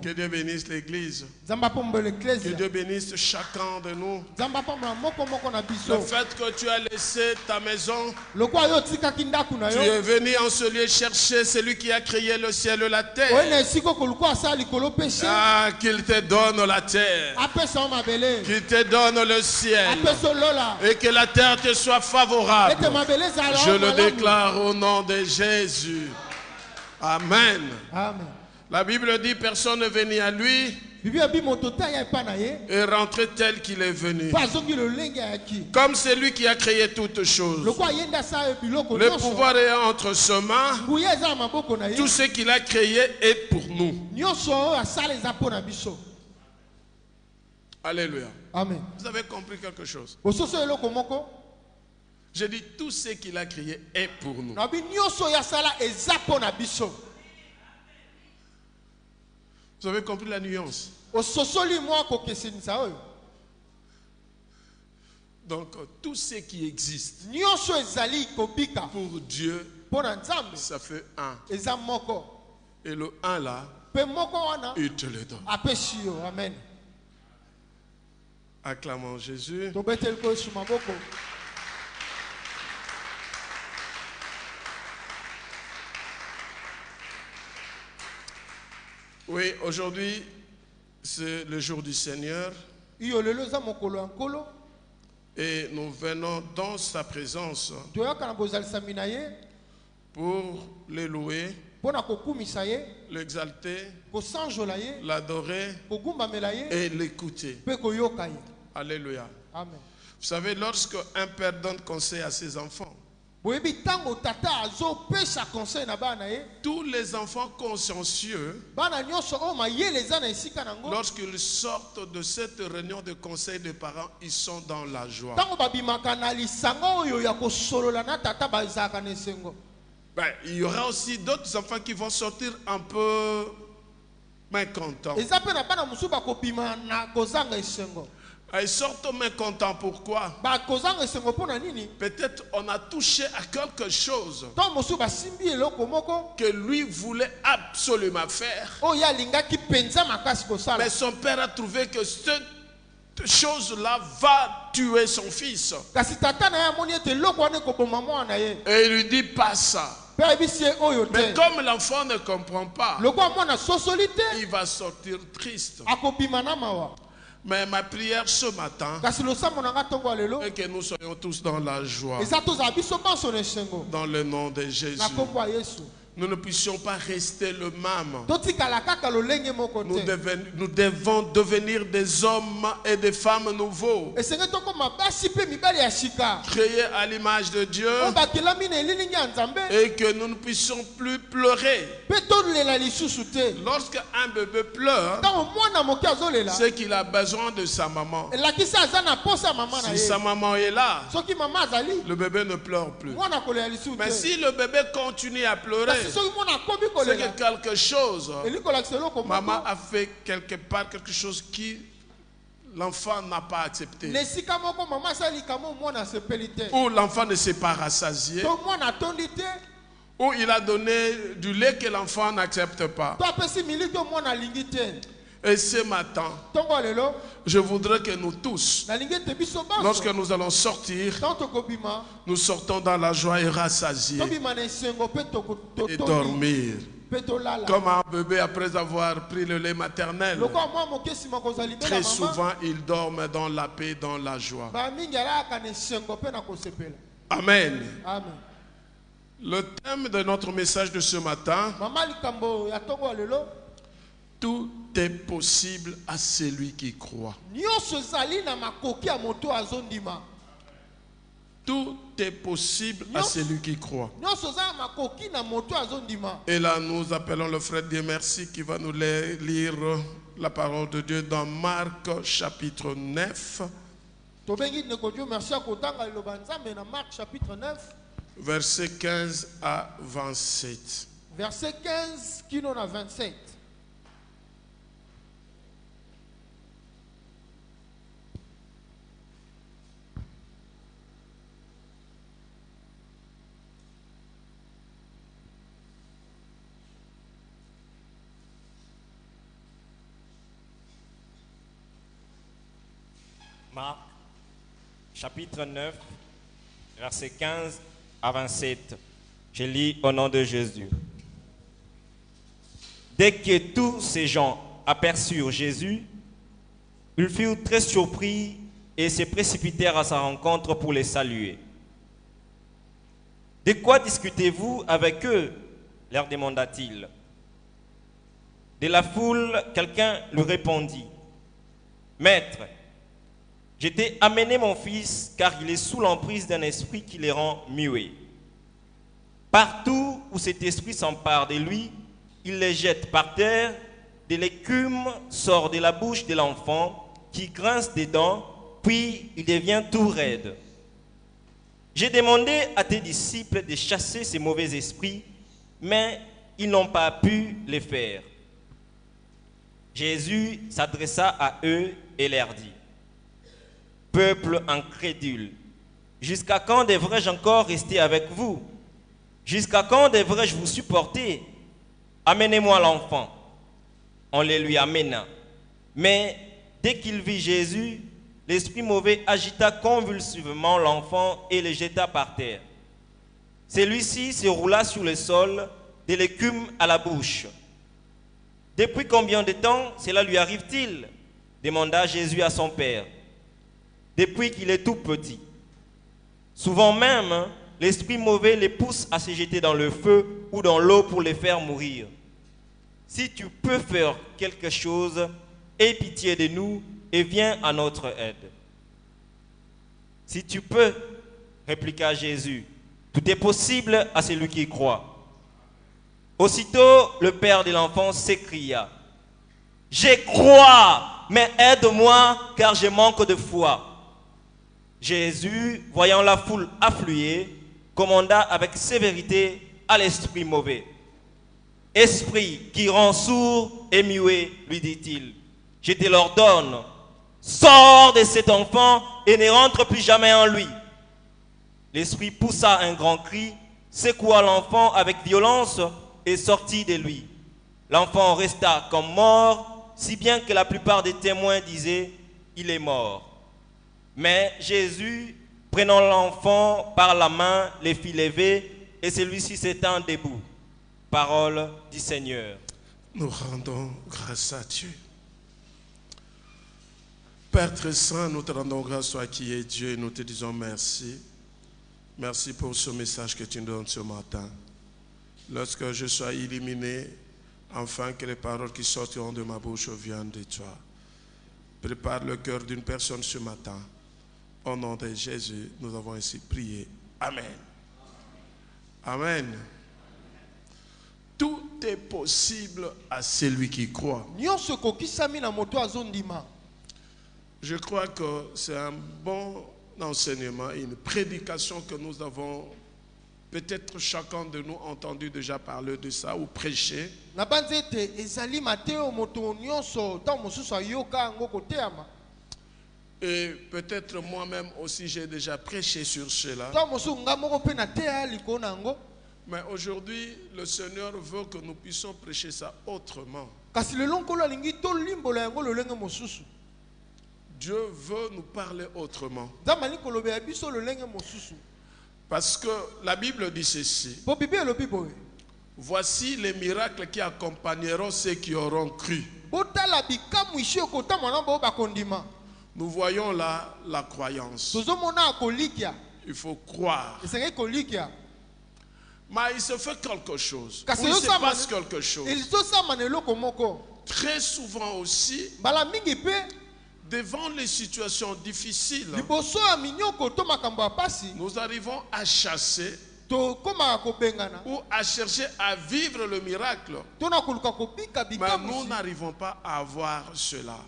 Que Dieu bénisse l'église. Que Dieu bénisse chacun de nous. Le fait que tu as laissé ta maison, tu es venu en ce lieu chercher celui qui a créé le ciel et la terre. Ah, qu'il te donne la terre, qu'il te donne le ciel et que la terre te soit favorable. Je le déclare au nom de Jésus. Amen. Amen. La Bible dit personne n'est venu à lui et rentrer tel qu'il est venu. Comme c'est lui qui a créé toutes choses. Le pouvoir est entre ses mains. Tout ce qu'il a créé est pour nous. Alléluia. Amen. Vous avez compris quelque chose? J'ai dit tout ce qu'il a créé est pour nous. Vous avez compris la nuance? Donc, tout ce qui existe pour Dieu, ça fait un. Et le un là, il te le donne. Amen. Acclamons Jésus. Oui, aujourd'hui, c'est le jour du Seigneur. Et nous venons dans sa présence pour le louer, l'exalter, l'adorer et l'écouter. Alléluia. Amen. Vous savez, lorsque un père donne conseil à ses enfants, tous les enfants consciencieux, lorsqu'ils sortent de cette réunion de conseil des parents, ils sont dans la joie. Ben, il y aura aussi d'autres enfants qui vont sortir un peu mécontents. Ils sortent mécontents. Pourquoi? Peut-être on a touché à quelque chose que lui voulait absolument faire. Mais son père a trouvé que cette chose-là va tuer son fils. Et il lui dit pas ça. Mais comme l'enfant ne comprend pas, il va sortir triste. Mais ma prière ce matin est que nous soyons tous dans la joie. Dans le nom de Jésus. Nous ne puissions pas rester le même. Nous devons devenir des hommes et des femmes nouveaux. Créés à l'image de Dieu. Et que nous ne puissions plus pleurer. Lorsqu'un bébé pleure, c'est qu'il a besoin de sa maman. Si sa maman est là, le bébé ne pleure plus. Mais si le bébé continue à pleurer, c'est que quelque chose, maman a fait quelque part quelque chose qui l'enfant n'a pas accepté. Ou l'enfant ne s'est pas rassasié. Ou il a donné du lait que l'enfant n'accepte pas. Et ce matin, je voudrais que nous tous, lorsque nous allons sortir, nous sortons dans la joie et rassasiés et dormir. Comme un bébé après avoir pris le lait maternel, très souvent il dorme dans la paix, dans la joie. Amen. Le thème de notre message de ce matin: tout est possible à celui qui croit. Tout est possible à celui qui croit. Et là, nous appelons le frère Dieu merci qui va nous lire la parole de Dieu dans Marc chapitre 9. Verset 15 à 27. Verset 15 qui nous a 27. Marc, chapitre 9, verset 15 à 27. Je lis au nom de Jésus. Dès que tous ces gens aperçurent Jésus, ils furent très surpris et se précipitèrent à sa rencontre pour les saluer. « De quoi discutez-vous avec eux ?» leur demanda-t-il. De la foule, quelqu'un lui répondit. « Maître, je t'ai amené mon fils car il est sous l'emprise d'un esprit qui le rend muet. Partout où cet esprit s'empare de lui, il les jette par terre, de l'écume sort de la bouche de l'enfant qui grince des dents, puis il devient tout raide. J'ai demandé à tes disciples de chasser ces mauvais esprits, mais ils n'ont pas pu le faire. » Jésus s'adressa à eux et leur dit. Peuple incrédule, jusqu'à quand devrais-je encore rester avec vous? Jusqu'à quand devrais-je vous supporter? Amenez-moi l'enfant. On les lui amena. Mais dès qu'il vit Jésus, l'esprit mauvais agita convulsivement l'enfant et le jeta par terre. Celui-ci se roula sur le sol, de l'écume à la bouche. Depuis combien de temps cela lui arrive-t-il? Demanda Jésus à son père. Depuis qu'il est tout petit. Souvent même, l'esprit mauvais les pousse à se jeter dans le feu ou dans l'eau pour les faire mourir. Si tu peux faire quelque chose, aie pitié de nous et viens à notre aide. Si tu peux, répliqua Jésus, tout est possible à celui qui croit. Aussitôt, le père de l'enfant s'écria, « Je crois, mais aide-moi car je manque de foi. » Jésus, voyant la foule affluer, commanda avec sévérité à l'esprit mauvais. « Esprit qui rend sourd et muet, lui dit-il, je te l'ordonne, sors de cet enfant et ne rentre plus jamais en lui. » L'esprit poussa un grand cri, secoua l'enfant avec violence et sortit de lui. L'enfant resta comme mort, si bien que la plupart des témoins disaient « il est mort ». Mais Jésus, prenant l'enfant par la main, les fit lever et celui-ci s'étend debout. Parole du Seigneur. Nous rendons grâce à Dieu. Père très saint, nous te rendons grâce à qui est Dieu et nous te disons merci. Merci pour ce message que tu nous donnes ce matin. Lorsque je sois illuminé, afin que les paroles qui sortiront de ma bouche viennent de toi. Prépare le cœur d'une personne ce matin. Au nom de Jésus, nous avons ainsi prié. Amen. Amen. Tout est possible à celui qui croit. Je crois que c'est un bon enseignement, une prédication que nous avons peut-être chacun de nous entendu déjà parler de ça ou prêcher. Et peut-être moi-même aussi j'ai déjà prêché sur cela. Mais aujourd'hui, le Seigneur veut que nous puissions prêcher ça autrement. Dieu veut nous parler autrement. Parce que la Bible dit ceci. Voici les miracles qui accompagneront ceux qui auront cru. Nous voyons là la croyance. Il faut croire. Mais il se fait quelque chose. Ou il se passe quelque chose. Très souvent aussi, devant les situations difficiles, nous arrivons à chasser ou à chercher à vivre le miracle. Mais nous n'arrivons pas à avoir cela.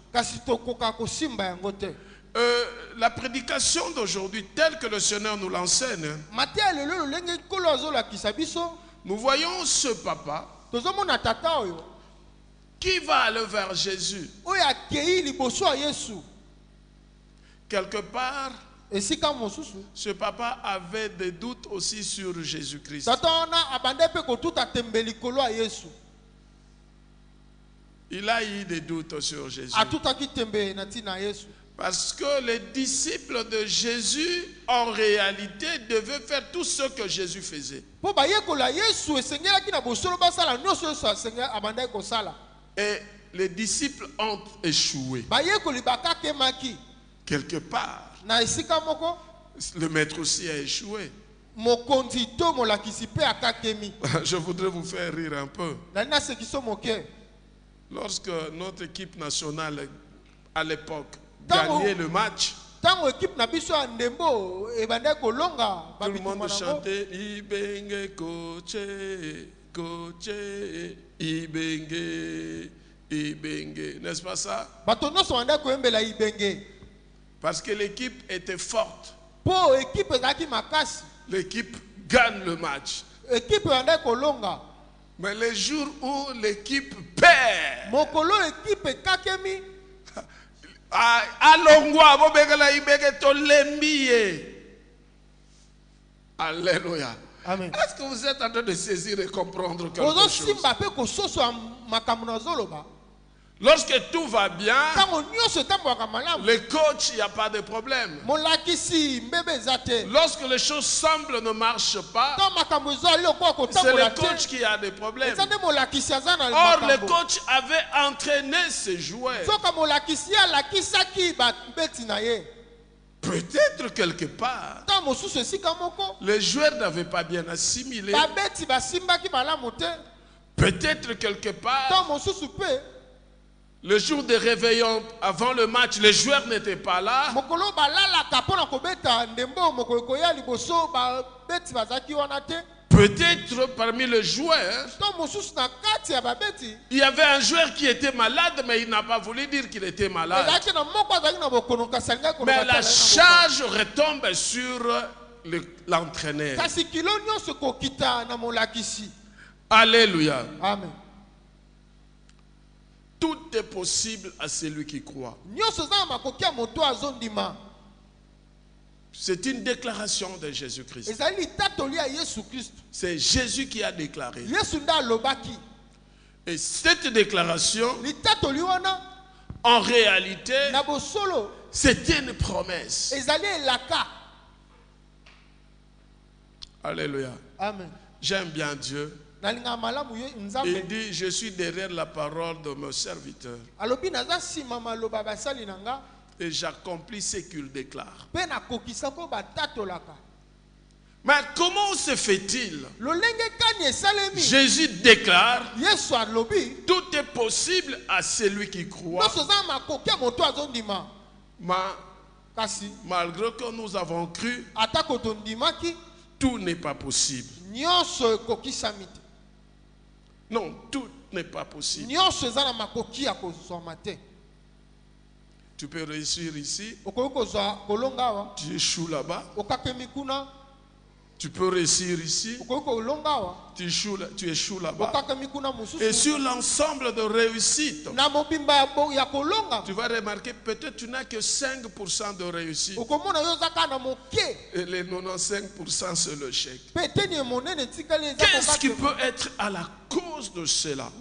La prédication d'aujourd'hui, telle que le Seigneur nous l'enseigne, nous voyons ce papa qui va aller vers Jésus. Quelque part, ce papa avait des doutes aussi sur Jésus-Christ. Il a eu des doutes sur Jésus. Parce que les disciples de Jésus, en réalité, devaient faire tout ce que Jésus faisait. Et les disciples ont échoué. Quelque part, le maître aussi a échoué. Je voudrais vous faire rire un peu. Lorsque notre équipe nationale, à l'époque, gagnait le match, tout le monde chantait Ibenge Koche, Koche, Ibenge, Ibenge. N'est-ce pas ça? Parce que l'équipe était forte. L'équipe gagne le match. Mais les jours où l'équipe perd, alléluia. Est-ce que vous êtes en train de saisir et comprendre quelque chose? Lorsque tout va bien, le coach, il n'y a pas de problème. Lorsque les choses semblent ne marchent pas, c'est le coach qui a des problèmes. Or, le coach avait entraîné ses joueurs. Peut-être quelque part, les joueurs n'avaient pas bien assimilé. Peut-être quelque part, le jour de réveillon, avant le match, les joueurs n'étaient pas là. Peut-être parmi les joueurs, il y avait un joueur qui était malade, mais il n'a pas voulu dire qu'il était malade. Mais la charge retombe sur l'entraîneur. Alléluia. Amen. Tout est possible à celui qui croit. C'est une déclaration de Jésus-Christ. C'est Jésus qui a déclaré. Et cette déclaration, en réalité, c'était une promesse. Alléluia. Amen. J'aime bien Dieu. Il dit, je suis derrière la parole de mon serviteur. Et j'accomplis ce qu'il déclare. Mais comment se fait-il? Jésus déclare, tout est possible à celui qui croit. Malgré que nous avons cru, tout n'est pas possible. Non, tout n'est pas possible. Tu peux réussir ici, tu échoues là-bas. Tu peux réussir ici, tu échoues là-bas. Et sur l'ensemble de réussite, tu vas remarquer peut-être tu n'as que 5% de réussite. Et les 95% c'est le chèque. Qu'est-ce qui peut être à la cause de cela?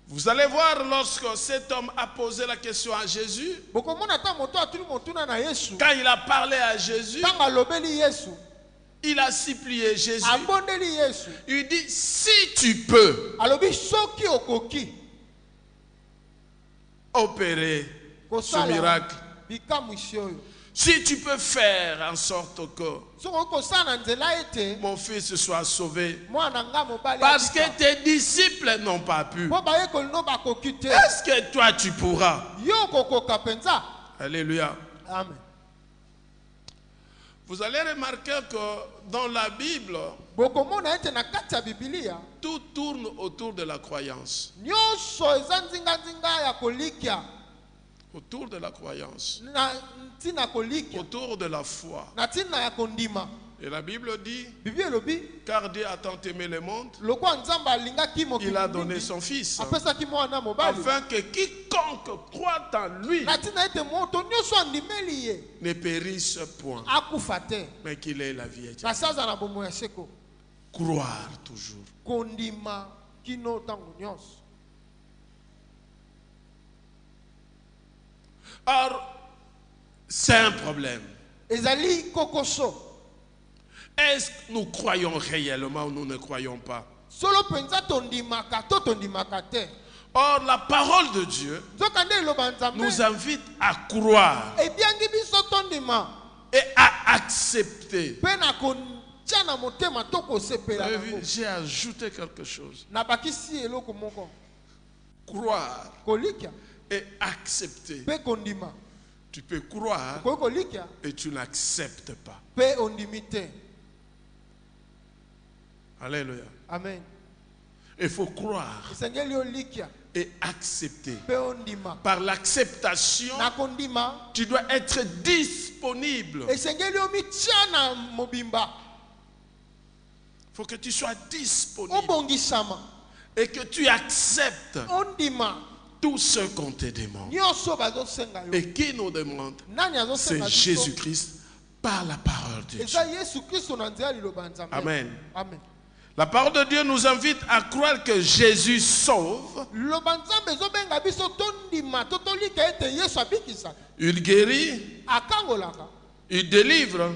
Vous allez voir lorsque cet homme a posé la question à Jésus, quand il a parlé à Jésus, il a supplié Jésus. Il dit, si tu peux opérer ce miracle, si tu peux faire en sorte que mon fils soit sauvé, parce que tes disciples n'ont pas pu, est-ce que toi tu pourras? Alléluia. Amen. Vous allez remarquer que dans la Bible, tout tourne autour de la croyance. autour de la croyance, autour de la foi. Et la Bible dit, car Dieu a tant aimé le monde, il a donné son Fils, afin que quiconque croit en lui ne périsse point, mais qu'il ait la vie éternelle. Croire toujours. Or, c'est un problème. Est-ce que nous croyons réellement ou nous ne croyons pas? Or, la parole de Dieu nous invite à croire et à accepter. J'ai ajouté quelque chose. Croire et accepter. Tu peux croire et tu n'acceptes pas. Alléluia. Amen. Il faut croire et accepter. Par l'acceptation, tu dois être disponible. Il faut que tu sois disponible et que tu acceptes tout ce qu'on te demande. Et qui nous demande? C'est Jésus-Christ par la parole de Dieu. Amen. Amen. La parole de Dieu nous invite à croire que Jésus sauve. Il guérit. Il délivre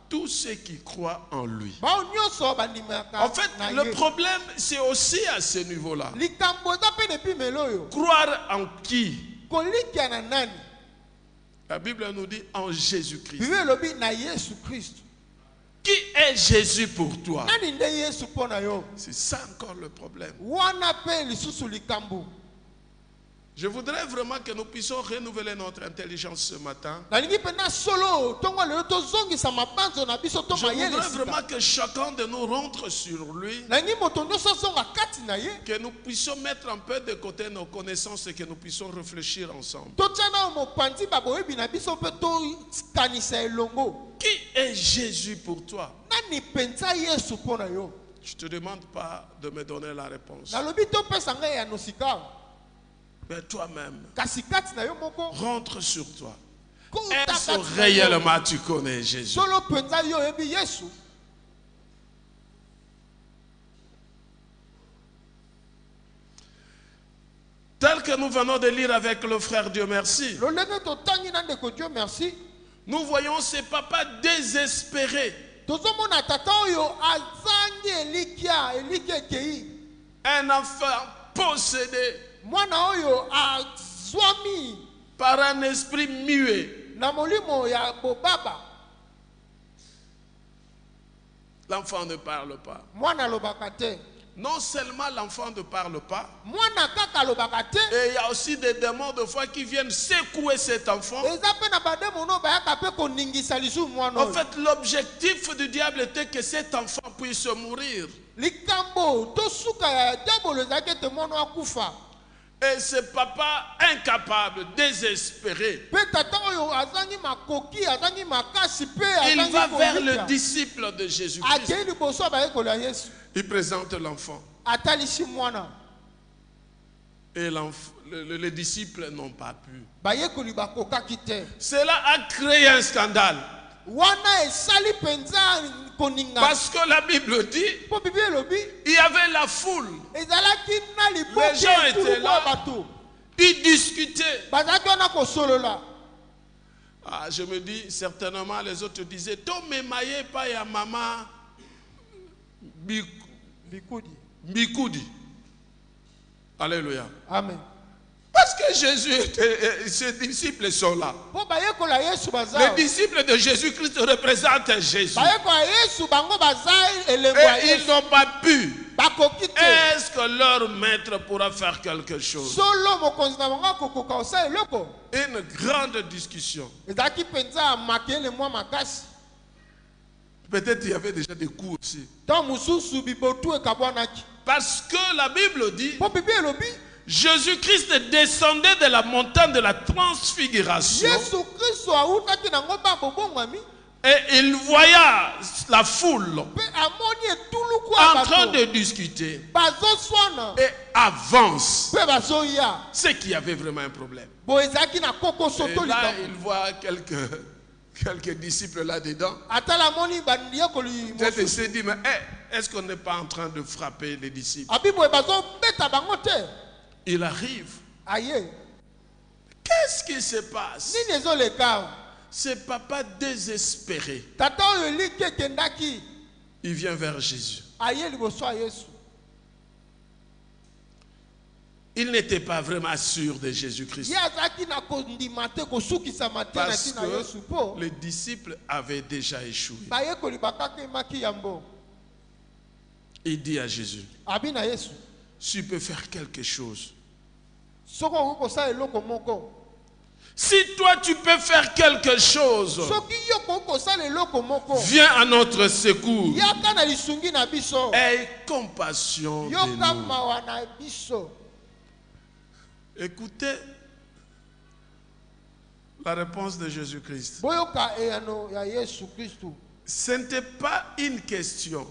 tous ceux qui croient en lui. En fait, le problème, c'est aussi à ce niveau-là. Croire en qui? La Bible nous dit en Jésus-Christ. Qui est Jésus pour toi? C'est ça encore le problème. Je voudrais vraiment que nous puissions renouveler notre intelligence ce matin. Je voudrais vraiment que chacun de nous rentre sur lui. Que nous puissions mettre un peu de côté nos connaissances et que nous puissions réfléchir ensemble. Qui est Jésus pour toi? Je ne te demande pas de me donner la réponse. Mais toi-même, rentre sur toi. Est-ce que réellement tu connais Jésus? Tel que nous venons de lire avec le frère Dieu merci, nous voyons ces papas désespérés. Un enfant possédé par un esprit muet. L'enfant ne parle pas. Non seulement l'enfant ne parle pas, et il y a aussi des démons de foi qui viennent secouer cet enfant. En fait, l'objectif du diable était que cet enfant puisse mourir. Et ce papa incapable, désespéré, il va vers le disciple de Jésus-Christ. Il présente l'enfant. Et les disciples n'ont pas pu. Cela a créé un scandale. Parce que la Bible dit, il y avait la foule. Les gens étaient là. Ils discutaient. Ah, je me dis, certainement les autres disaient, Tome maye pa ya mama Bikoudi. Alléluia. Amen. Parce que Jésus était, ses disciples sont là. Les disciples de Jésus-Christ représentent Jésus. Et ils n'ont pas pu. Est-ce que leur maître pourra faire quelque chose? Une grande discussion. Peut-être il y avait déjà des coups aussi. Parce que la Bible dit, Jésus-Christ descendait de la montagne de la transfiguration. Et il voyait la foule en train de discuter. Et avance. C'est qu'il y avait vraiment un problème. Et là, il voit quelques disciples là-dedans. Il s'est dit, mais est-ce qu'on n'est pas en train de frapper les disciples? Il arrive. Qu'est-ce qui se passe? C'est papa désespéré. Il vient vers Jésus. Il n'était pas vraiment sûr de Jésus-Christ. Parce que les disciples avaient déjà échoué. Il dit à Jésus, tu peux faire quelque chose. Si toi tu peux faire quelque chose, viens à notre secours. Aie compassion de nous. Écoutez la réponse de Jésus-Christ. Ce n'était pas une question.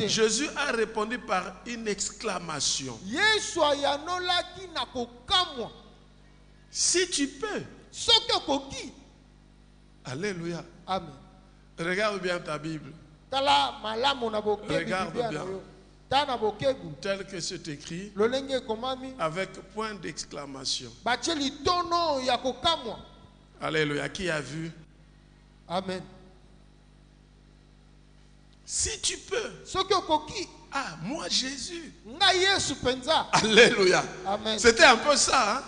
Jésus a répondu par une exclamation. Si tu peux. Alléluia. Amen. Regarde bien ta Bible. Regarde bien. Tel que c'est écrit, avec point d'exclamation. Alléluia. Qui a vu? Amen. Si tu peux. Ah, moi Jésus. Alléluia. C'était un peu ça. Hein?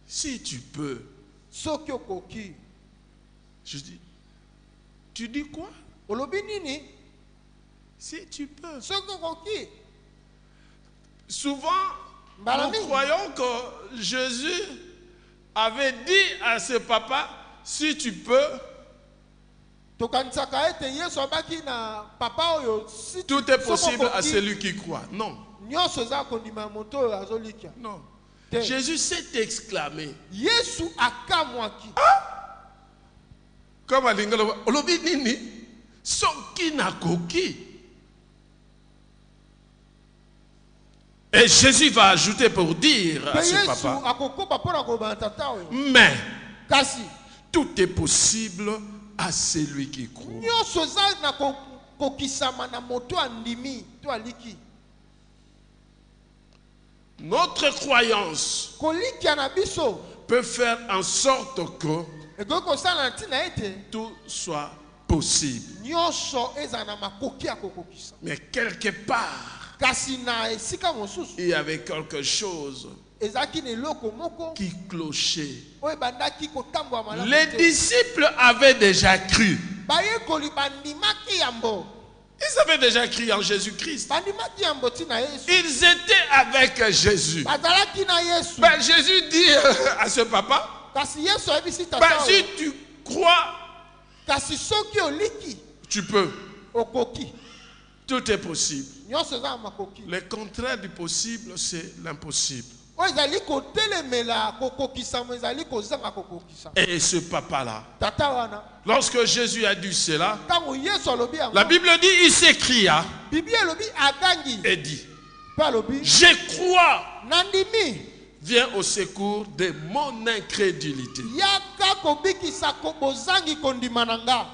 Si tu peux. Je dis. Tu dis quoi? Si tu peux. Souvent, nous croyons que Jésus avait dit à ce papa, si tu peux, tout est possible à celui qui croit. Non. Non. Jésus s'est exclamé. Comme à l'ingalo, olobi nini, soki na koki. Et Jésus va ajouter pour dire à ce papa, mais tout est possible à celui qui croit. Notre croyance peut faire en sorte que tout soit possible. Mais quelque part, il y avait quelque chose qui clochait. Les disciples avaient déjà cru. Ils avaient déjà cru en Jésus-Christ. Ils étaient avec Jésus. Ben, Jésus dit à ce papa, ben, si tu crois, tu peux. Tout est possible. Le contraire du possible, c'est l'impossible. Et ce papa-là, lorsque Jésus a dit cela, la Bible dit, il s'écria et dit, je crois, viens au secours de mon incrédulité.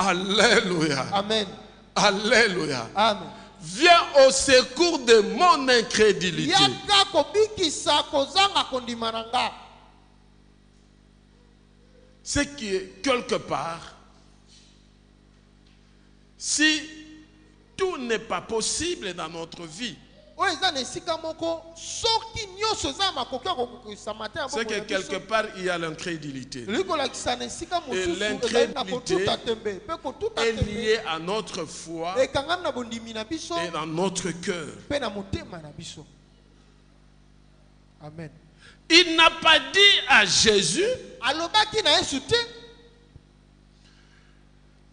Alléluia. Amen. Alléluia. Amen. Viens au secours de mon incrédulité. C'est que quelque part, si tout n'est pas possible dans notre vie, c'est que quelque part il y a l'incrédulité. Et l'incrédulité est liée à notre foi et dans notre cœur. Amen. Il n'a pas dit à Jésus,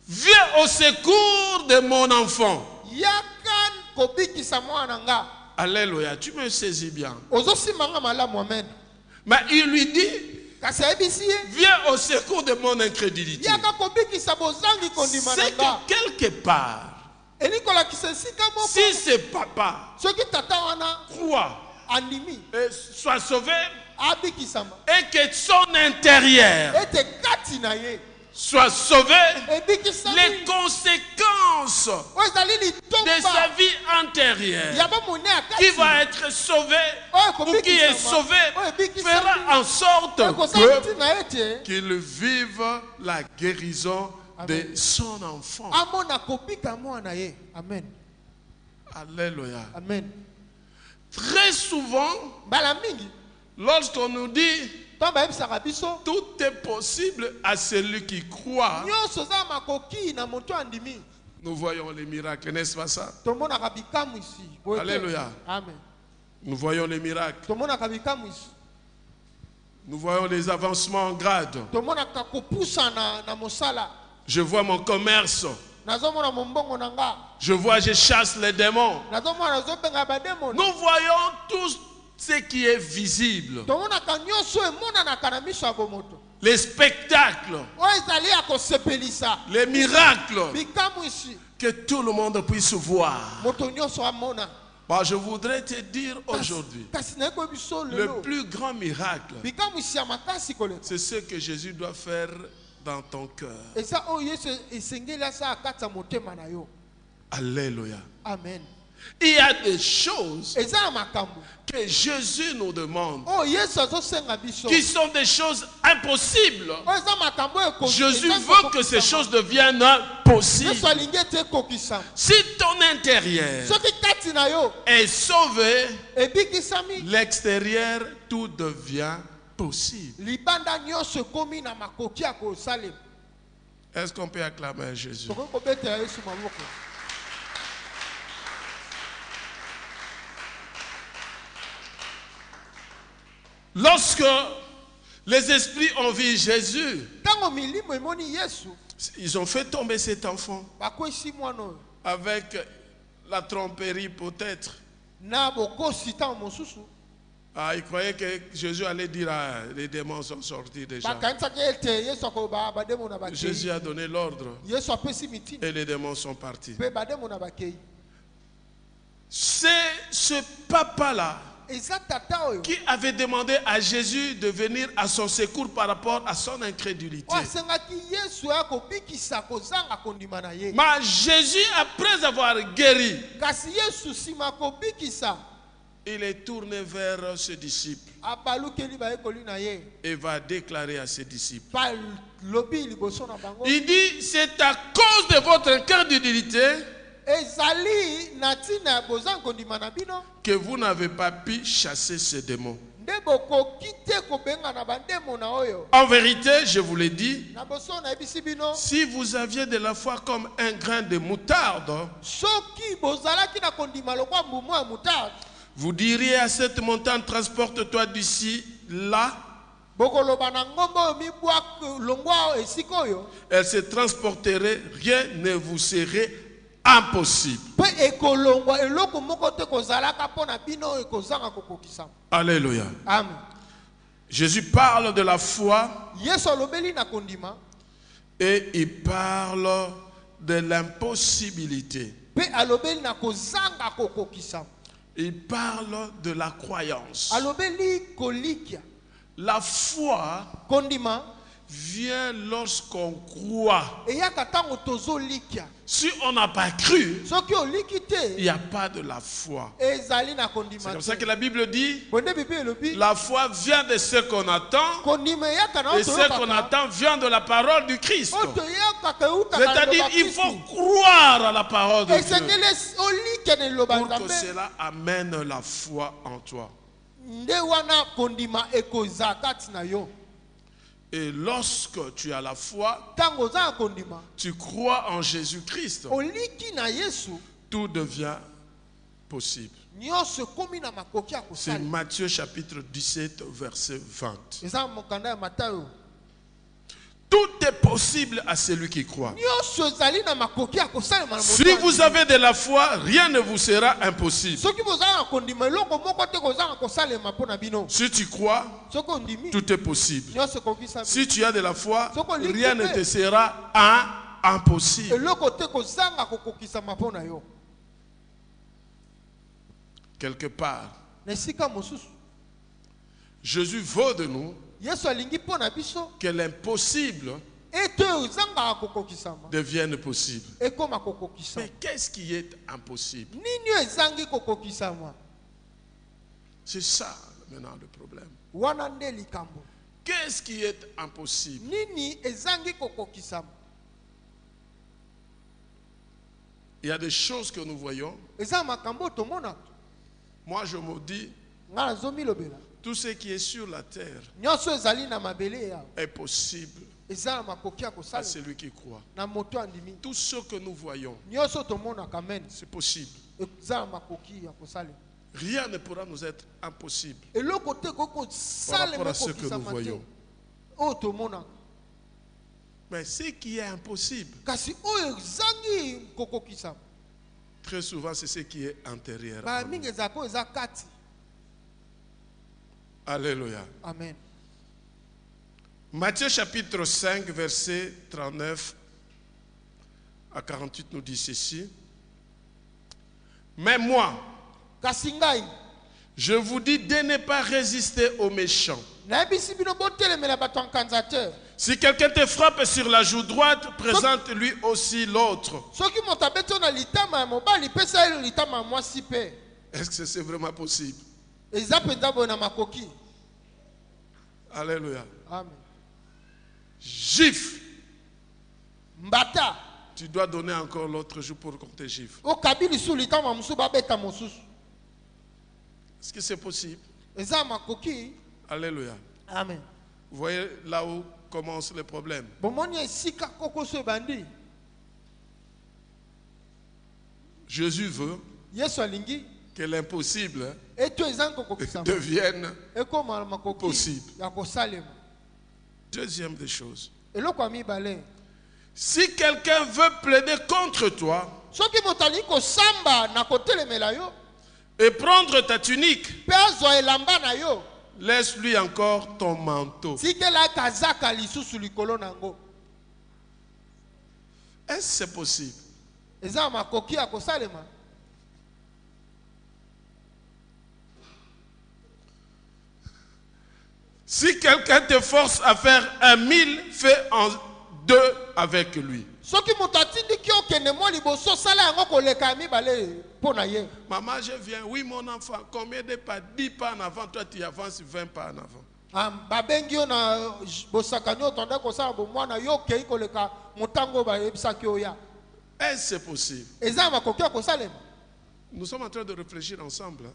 viens au secours de mon enfant. Alléluia, tu me saisis bien. Mais il lui dit, viens au secours de mon incrédulité. C'est que quelque part, si ce papa croit et soit sauvé, et que son intérieur soit sauvé, les conséquences de sa vie antérieure qui va être sauvé ou qui est sauvé fera en sorte qu'il vive la guérison de son enfant. Amen. Alléluia. Amen. Très souvent, lorsqu'on nous dit tout est possible à celui qui croit, nous voyons les miracles, n'est-ce pas ça? Alléluia. Amen. Nous voyons les miracles. Nous voyons les avancements en grade. Je vois mon commerce. Je vois, je chasse les démons. Nous voyons tous ce qui est visible. Les spectacles, les miracles, que tout le monde puisse voir. Bah, je voudrais te dire aujourd'hui, le plus grand miracle, c'est ce que Jésus doit faire dans ton cœur. Alléluia. Amen. Il y a des choses que Jésus nous demande qui sont des choses impossibles. Jésus veut que ces choses deviennent possibles. Si ton intérieur est sauvé, l'extérieur, tout devient possible. Est-ce qu'on peut acclamer Jésus? Lorsque les esprits ont vu Jésus, ils ont fait tomber cet enfant avec la tromperie peut-être. Ah, ils croyaient que Jésus allait dire les démons sont sortis déjà. Jésus a donné l'ordre et les démons sont partis. C'est ce papa-là qui avait demandé à Jésus de venir à son secours par rapport à son incrédulité. Mais Jésus, après avoir guéri, il est tourné vers ses disciples et va déclarer à ses disciples. Il dit, c'est à cause de votre incrédulité que vous n'avez pas pu chasser ces démons. En vérité, je vous l'ai dit, si vous aviez de la foi comme un grain de moutarde, vous diriez à cette montagne, transporte-toi d'ici là. Elle se transporterait, rien ne vous serait impossible. Alléluia. Amen. Jésus parle de la foi et il parle de l'impossibilité. Il parle de la croyance. La foi vient lorsqu'on croit. Si on n'a pas cru, il n'y a pas de la foi. C'est comme ça que la Bible dit, la foi vient de ce qu'on attend, et ce qu'on attend vient de la parole du Christ. C'est-à-dire, il faut croire à la parole de Dieu pour que cela amène la foi en toi. Et lorsque tu as la foi, tu crois en Jésus-Christ, tout devient possible. C'est Matthieu chapitre 17, verset 20. Tout est possible à celui qui croit. Si vous avez de la foi, rien ne vous sera impossible. Si tu crois, tout est possible. Si tu as de la foi, rien ne te sera impossible. Quelque part, Jésus veut de nous que l'impossible devienne possible. Mais qu'est-ce qui est impossible? C'est ça maintenant le problème. Qu'est-ce qui est impossible? Il y a des choses que nous voyons. Moi je me dis, tout ce qui est sur la terre est possible à celui qui croit. Tout ce que nous voyons, c'est possible. Rien ne pourra nous être impossible par rapport à ce que nous voyons. Mais ce qui est impossible, très souvent, c'est ce qui est intérieur. Alléluia. Amen. Matthieu chapitre 5, verset 39 à 48 nous dit ceci. Mais moi, je vous dis de ne pas résister aux méchants. Si quelqu'un te frappe sur la joue droite, présente-lui aussi l'autre. Est-ce que c'est vraiment possible? Alléluia. Amen. Gifle. Tu dois donner encore l'autre jour pour qu'on te gifle. Est-ce que c'est possible? Alléluia. Amen. Vous voyez là où commence le problème. Jésus veut que l'impossible devienne possible. Deuxième des choses. Si quelqu'un veut plaider contre toi et prendre ta tunique, laisse-lui encore ton manteau. Est-ce que c'est possible? Si quelqu'un te force à faire 1000, fais en 2 avec lui. Maman, je viens. Oui, mon enfant. Combien de pas? 10 pas en avant. Toi, tu avances 20 pas en avant. Est-ce que c'est possible? Nous sommes en train de réfléchir ensemble.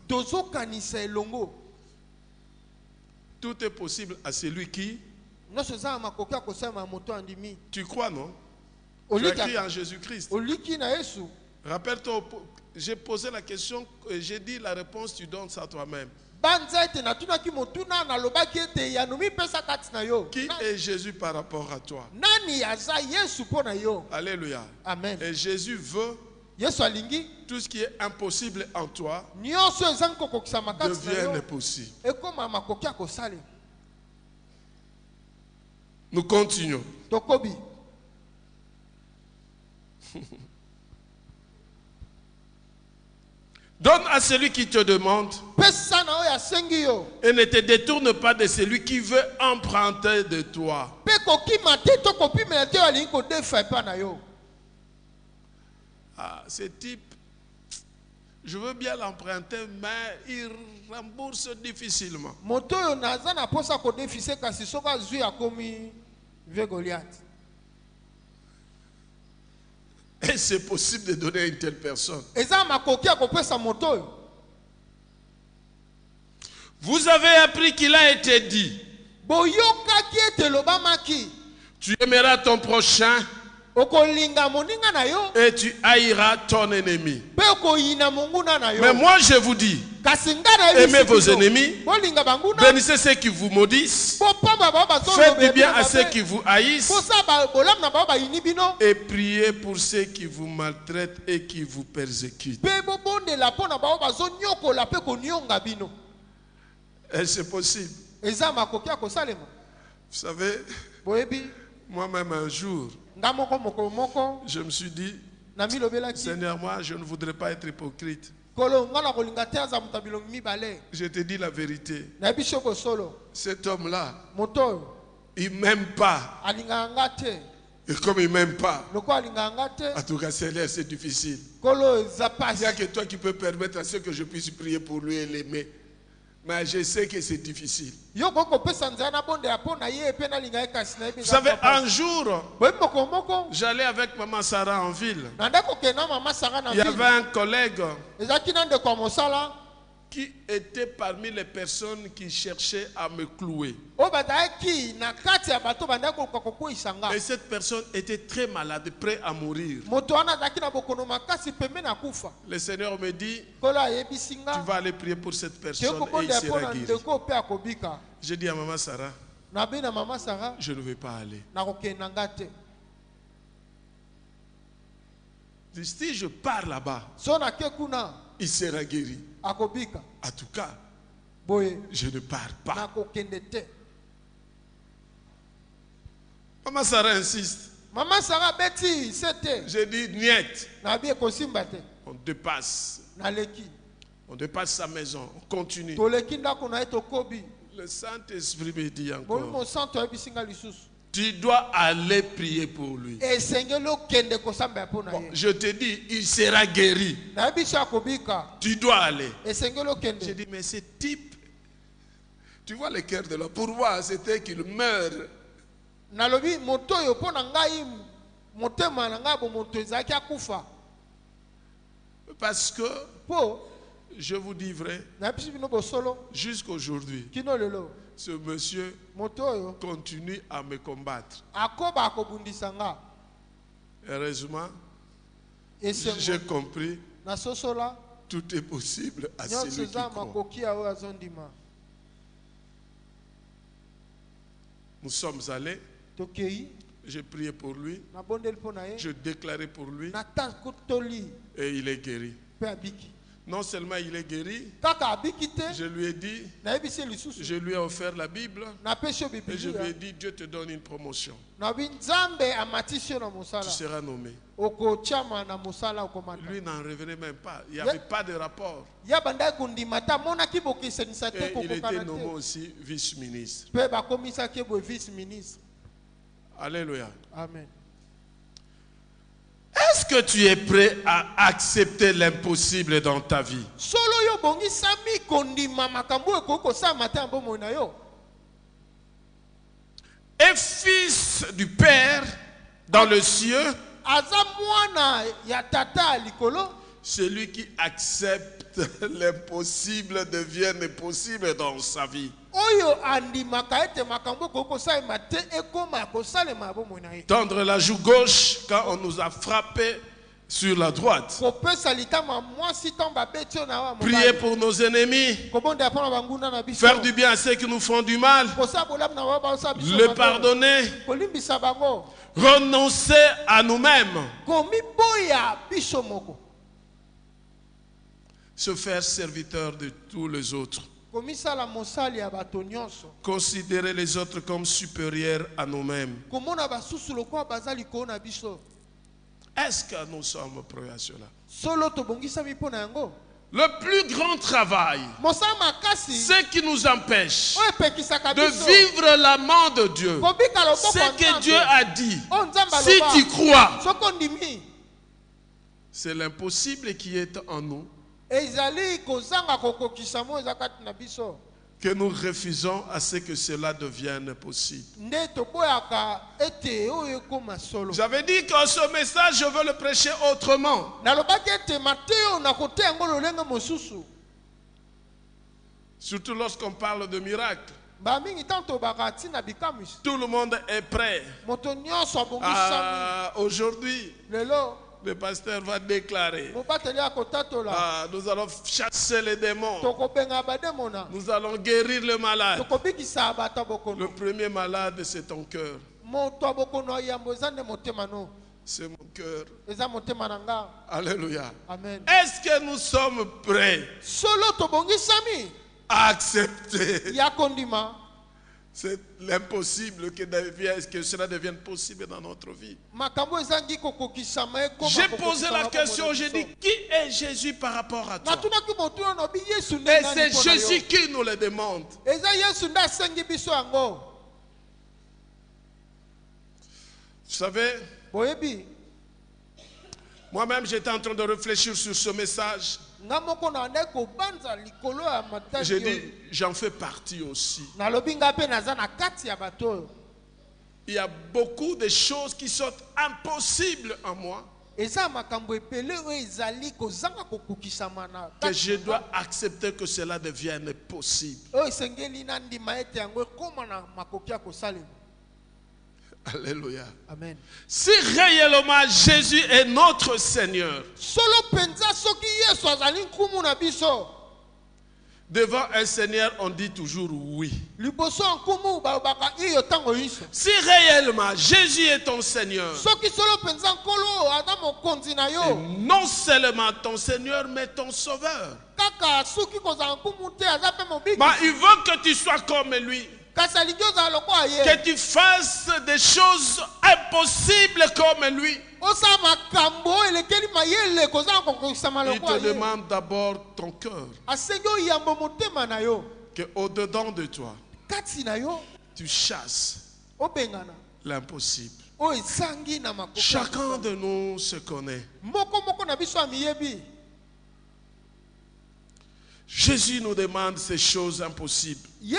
Tout est possible à celui qui... Tu crois, non? Tu as cru en Jésus-Christ. Rappelle-toi, j'ai posé la question, j'ai dit la réponse, tu donnes ça à toi-même. Qui est Jésus par rapport à toi? Alléluia. Amen. Et Jésus veut tout ce qui est impossible en toi devienne possible. Nous continuons. Donne à celui qui te demande et ne te détourne pas de celui qui veut emprunter de toi. Ah, ce type, je veux bien l'emprunter, mais il rembourse difficilement. Et c'est possible de donner à une telle personne. Vous avez appris qu'il a été dit, tu aimeras ton prochain et tu haïras ton ennemi. Mais moi je vous dis, Aimez vos ennemis. Bénissez ceux qui vous maudissent. Faites du bien à ceux qui vous haïssent. Et priez pour ceux qui vous maltraitent et qui vous persécutent. Et c'est possible. Vous savez, moi-même un jour, je me suis dit, Seigneur, moi je ne voudrais pas être hypocrite. Je te dis la vérité. Cet homme-là, il ne m'aime pas. Et comme il ne m'aime pas, en tout cas c'est difficile. Il n'y a que toi qui peux permettre à ce que je puisse prier pour lui et l'aimer. Mais je sais que c'est difficile. Vous savez, un jour, j'allais avec Maman Sarah en ville. Il y avait un collègue qui était parmi les personnes qui cherchaient à me clouer. Et cette personne était très malade, prêt à mourir. Le Seigneur me dit, tu vas aller prier pour cette personne et il sera guéri. J'ai dit à Maman Sarah, je ne vais pas aller. Si je pars là-bas, il sera guéri. En tout cas, je ne pars pas. Maman Sarah insiste. J'ai dit, niet. On dépasse. On dépasse sa maison. On continue. Le Saint-Esprit me dit encore, tu dois aller prier pour lui. Bon, je te dis, il sera guéri. Tu dois aller. J'ai dit, mais ce type, tu vois le cœur de l'homme. Pour moi, c'était qu'il meure. Parce que, je vous dis vrai, jusqu'aujourd'hui, ce monsieur continue à me combattre. Heureusement, j'ai compris, tout est possible à celui qui croit. Nous sommes allés, j'ai prié pour lui, je déclarais pour lui, et il est guéri. Non seulement il est guéri, je lui ai dit, je lui ai offert la Bible, et je lui ai dit, Dieu te donne une promotion. Tu seras nommé. Lui n'en revenait même pas, il n'y avait pas de rapport. Et il était nommé aussi vice-ministre. Alléluia. Amen. Est-ce que tu es prêt à accepter l'impossible dans ta vie? Et fils du Père dans le cieux, celui qui accepte l'impossible devient possible dans sa vie. Tendre la joue gauche quand on nous a frappé sur la droite. Prier pour nos ennemis. Faire du bien à ceux qui nous font du mal. Le pardonner. Renoncer à nous-mêmes. Se faire serviteur de tous les autres. Considérer les autres comme supérieurs à nous-mêmes. Est-ce que nous sommes prêts à cela? Le plus grand travail, ce qui nous empêche de vivre l'amour de Dieu, ce que Dieu a dit, si tu crois, c'est l'impossible qui est en nous, que nous refusons à ce que cela devienne possible. J'avais dit que ce message, je veux le prêcher autrement. Surtout lorsqu'on parle de miracles. Tout le monde est prêt. Aujourd'hui, Le pasteur va déclarer. Nous allons chasser les démons. Nous allons guérir le malade. Le premier malade, c'est ton cœur. C'est mon cœur. Alléluia. Est-ce que nous sommes prêts à accepter? C'est l'impossible que cela devienne possible dans notre vie. J'ai posé la question, j'ai dit, qui est Jésus par rapport à toi? Et c'est Jésus qui nous le demande. Vous savez, moi-même j'étais en train de réfléchir sur ce message. J'ai dit, j'en fais partie aussi. Il y a beaucoup de choses qui sont impossibles en moi, que je dois accepter que cela devienne possible. Alléluia. Amen. Si réellement Jésus est notre Seigneur, devant un Seigneur, on dit toujours oui. Si réellement Jésus est ton Seigneur, et non seulement ton Seigneur, mais ton Sauveur, il veut que tu sois comme lui. Que tu fasses des choses impossibles comme lui. Il te demande d'abord ton cœur. Que au-dedans de toi, tu chasses l'impossible. Chacun de nous se connaît. Jésus nous demande ces choses impossibles. Et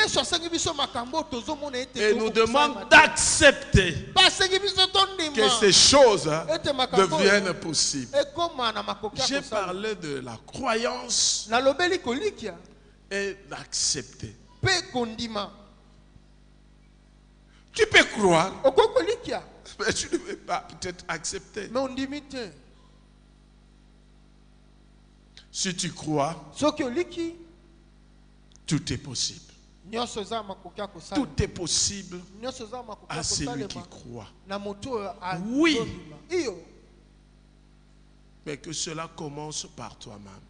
nous demande d'accepter que ces choses deviennent possibles. J'ai parlé de la croyance et d'accepter. Tu peux croire, mais tu ne peux pas peut-être accepter. Si tu crois, tout est possible. Tout est possible à celui qui croit. Oui. Mais que cela commence par toi-même.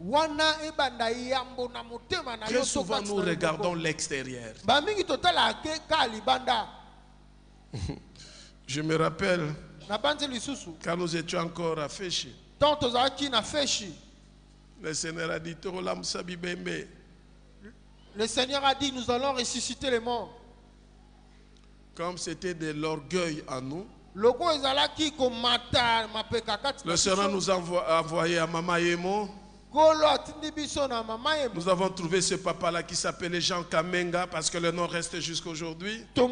Très souvent, nous regardons l'extérieur. Je me rappelle, quand nous étions encore à Féchi, le Seigneur a dit, le Seigneur a dit, nous allons ressusciter les morts. Comme c'était de l'orgueil en nous, le Seigneur nous a envoyé à Mama Yemo. Nous avons trouvé ce papa-là qui s'appelait Jean Kamenga parce que le nom reste jusqu'à aujourd'hui. Nous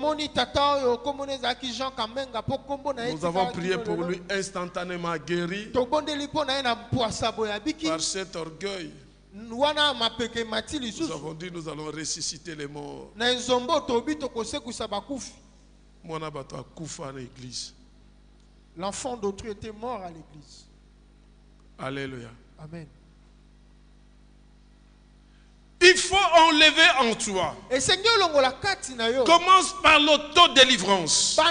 avons prié pour lui, instantanément guéri par cet orgueil. Nous avons dit nous allons ressusciter les morts. L'enfant d'autrui était mort à l'église. Alléluia. Amen. Il faut enlever en toi. Commence par l'autodélivrance. Et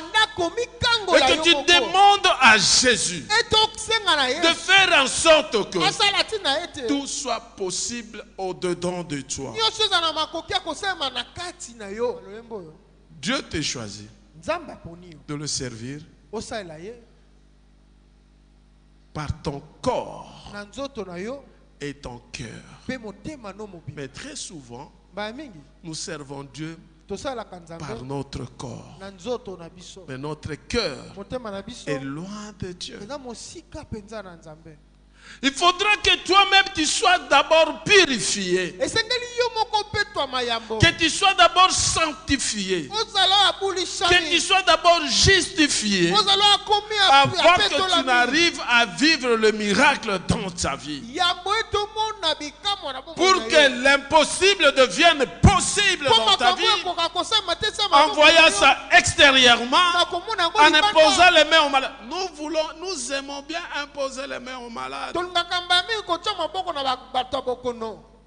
que tu demandes à Jésus de faire en sorte que tout soit possible au-dedans de toi. Dieu t'a choisi de le servir par ton corps et ton cœur. Mais très souvent, nous servons Dieu par notre corps. Mais notre cœur est loin de Dieu. Il faudra que toi-même tu sois d'abord purifié. Que tu sois d'abord sanctifié. Que tu sois d'abord justifié. Avant que tu n'arrives à vivre le miracle dans ta vie. Pour que l'impossible devienne possible dans ta vie, en voyant ça extérieurement, en imposant les mains aux malades. Nous aimons bien imposer les mains aux malades.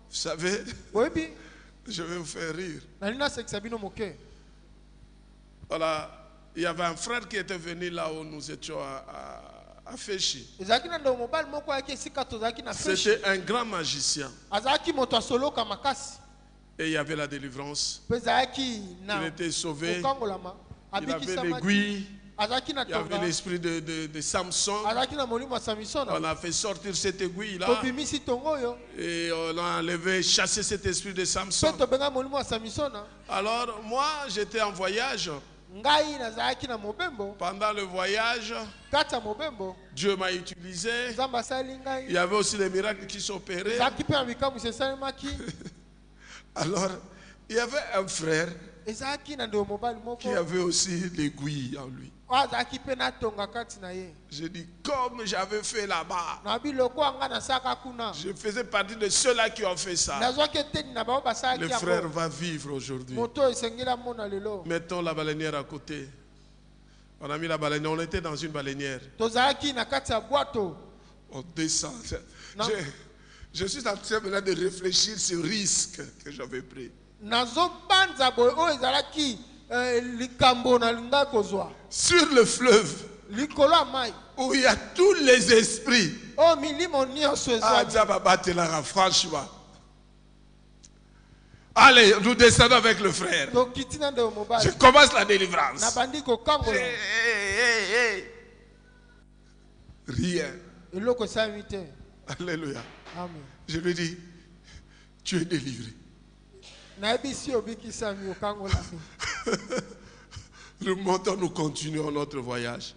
Vous savez, je vais vous faire rire. Voilà, il y avait un frère qui était venu là où nous étions à Féchi. C'était un grand magicien. Et il y avait la délivrance. Il était sauvé. Il avait l'aiguille. Il y avait l'esprit de Samson. On a fait sortir cette aiguille-là. Et on a enlevé, chassé cet esprit de Samson. Alors moi, j'étais en voyage. Pendant le voyage, Dieu m'a utilisé. Il y avait aussi des miracles qui s'opéraient. Alors, il y avait un frère qui avait aussi l'aiguille en lui. J'ai dit, comme j'avais fait là-bas, je faisais partie de ceux-là qui ont fait ça. Le frère va vivre aujourd'hui. Mettons la baleinière à côté. On a mis la baleinière, on était dans une baleinière. On descend. Je suis en train maintenant de réfléchir sur le risque que j'avais pris. Sur le fleuve où il y a tous les esprits. Franchement. Allez, nous descendons avec le frère. Je commence la délivrance. Rien. Alléluia. Amen. Je lui dis, tu es délivré. Nous montons, nous continuons notre voyage.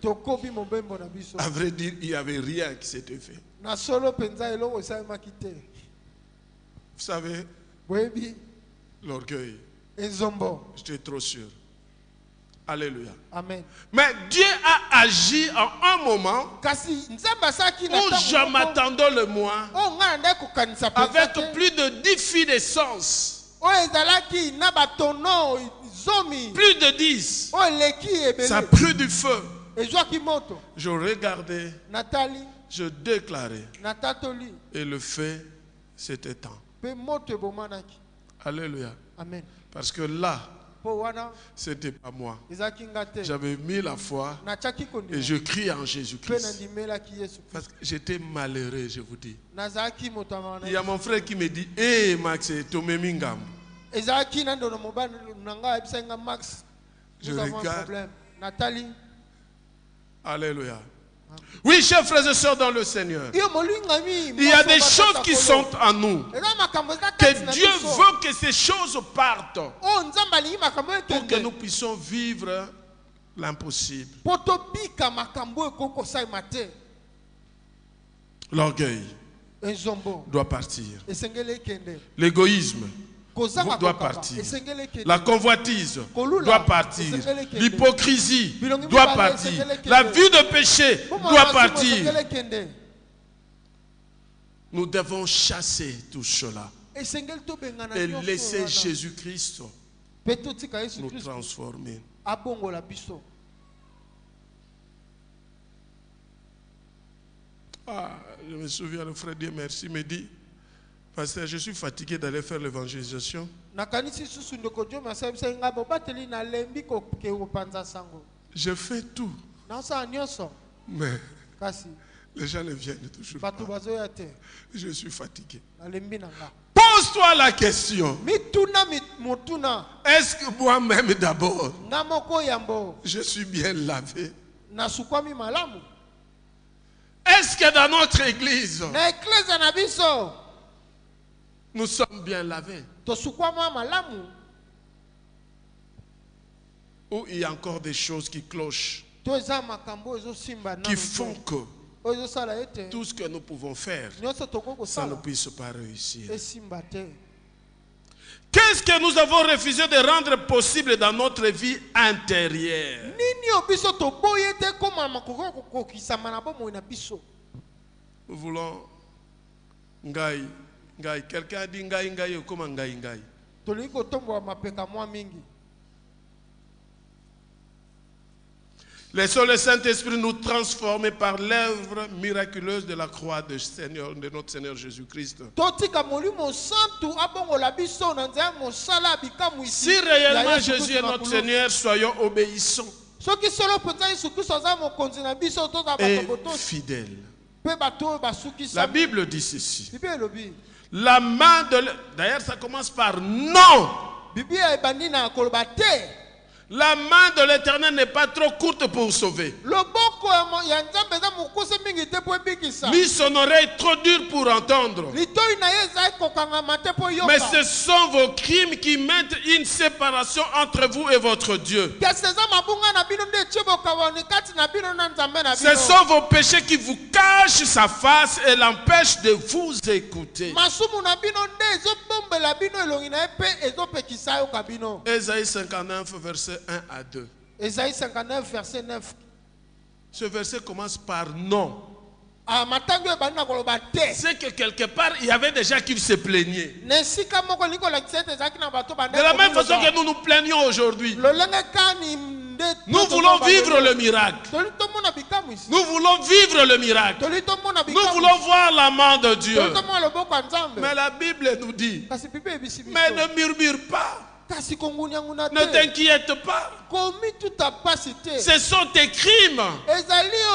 À vrai dire, il n'y avait rien qui s'était fait. Vous savez, l'orgueil. J'étais trop sûr. Alléluia. Amen. Mais Dieu a agi en un moment où je m'attendais le mois avec plus de 10 filles d'essence. Plus de 10. Ça a pris du feu. Je regardais, je déclarais, et le feu s'est éteint. Alléluia. Amen. Parce que là, c'était pas moi. J'avais mis la foi et je crie en Jésus-Christ. Parce que j'étais malheureux, je vous dis. Il y a mon frère qui me dit, hé Max, Tomé Mingam. Je regarde. Alléluia. Oui, chers frères et sœurs dans le Seigneur, il y a des choses qui sont en nous. Que Dieu veut que ces choses partent pour que nous puissions vivre l'impossible. L'orgueil doit partir. L'égoïsme doit partir. La convoitise doit partir. L'hypocrisie doit partir. La vie de péché doit partir. Nous devons chasser tout cela et laisser Jésus-Christ nous transformer. Je me souviens, le frère Dieu merci me dit, pasteur, je suis fatigué d'aller faire l'évangélisation. Je fais tout. Mais les gens ne viennent toujours pas. Je suis fatigué. Pose-toi la question. Est-ce que moi-même d'abord, je suis bien lavé? Est-ce que dans notre église, nous sommes bien lavés? Ou il y a encore des choses qui clochent, qui font que tout ce que nous pouvons faire, ça ne puisse pas réussir. Qu'est-ce que nous avons refusé de rendre possible dans notre vie intérieure? Nous voulons Ngai Quelqu'un a dit ngai ngai comme ngai ngai. Laissons le Saint-Esprit nous transformer par l'œuvre miraculeuse de la croix de notre Seigneur Jésus-Christ. Si réellement Jésus est notre Seigneur, soyons obéissants et fidèles. La Bible dit ceci. La main de... D'ailleurs, ça commence par non. La main de l'Éternel n'est pas trop courte pour sauver, ni son oreille trop dure pour entendre. Mais ce sont vos crimes qui mettent une séparation entre vous et votre Dieu. Ce sont vos péchés qui vous cachent sa face et l'empêchent de vous écouter. Ésaïe 59, verset 1 à 2. Ésaïe 59, verset 9. Ce verset commence par non. C'est que quelque part, il y avait des gens qui se plaignaient. De la même façon que nous nous plaignons aujourd'hui. Nous voulons vivre le miracle. Nous voulons vivre le miracle. Nous voulons voir la main de Dieu. Mais la Bible nous dit, mais ne murmure pas. Ne t'inquiète pas. Ce sont tes crimes